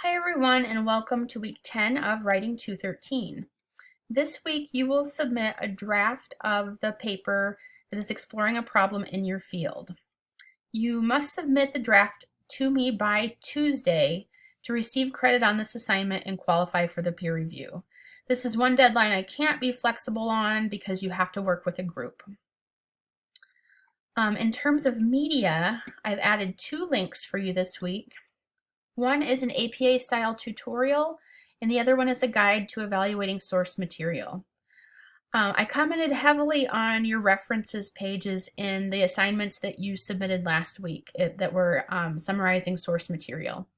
Hi everyone, and welcome to week 10 of Writing 213. This week you will submit a draft of the paper that is exploring a problem in your field. You must submit the draft to me by Tuesday to receive credit on this assignment and qualify for the peer review. This is one deadline I can't be flexible on because you have to work with a group. In terms of media, I've added 2 links for you this week. One is an APA style tutorial, and the other one is a guide to evaluating source material. I commented heavily on your references pages in the assignments that you submitted last week that were summarizing source material.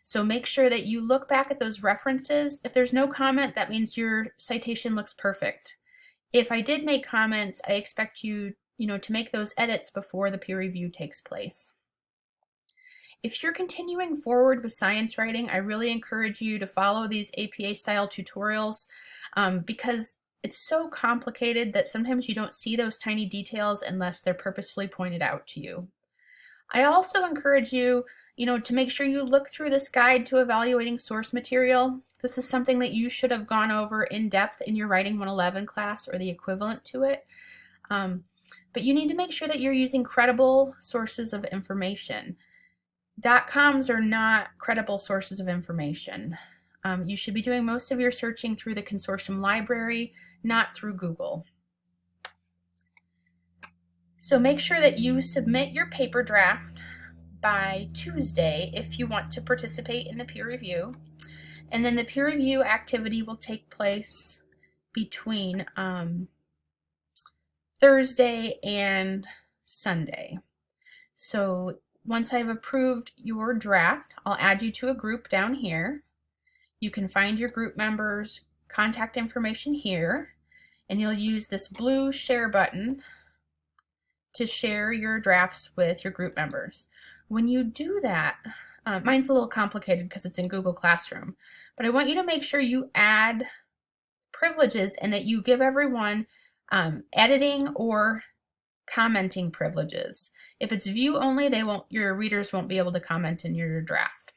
So make sure that you look back at those references. If there's no comment, that means your citation looks perfect. If I did make comments, I expect you, to make those edits before the peer review takes place. If you're continuing forward with science writing, I really encourage you to follow these APA style tutorials because it's so complicated that sometimes you don't see those tiny details unless they're purposefully pointed out to you. I also encourage you, to make sure you look through this guide to evaluating source material. This is something that you should have gone over in depth in your Writing 111 class or the equivalent to it. But you need to make sure that you're using credible sources of information. .coms are not credible sources of information. You should be doing most of your searching through the consortium library, not through Google. So make sure that you submit your paper draft by Tuesday if you want to participate in the peer review. And then the peer review activity will take place between Thursday and Sunday. So once I've approved your draft, I'll add you to a group down here. You can find your group members' contact information here, and you'll use this blue share button to share your drafts with your group members. When you do that, mine's a little complicated because it's in Google Classroom, but I want you to make sure you add privileges and that you give everyone editing or commenting privileges. If it's view only, your readers won't be able to comment in your draft.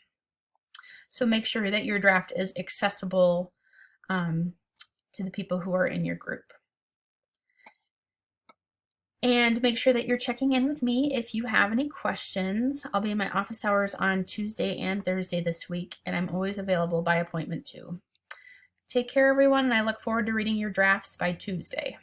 So make sure that your draft is accessible to the people who are in your group. And make sure that you're checking in with me if you have any questions. I'll be in my office hours on Tuesday and Thursday this week, and I'm always available by appointment too. Take care, everyone, and I look forward to reading your drafts by Tuesday.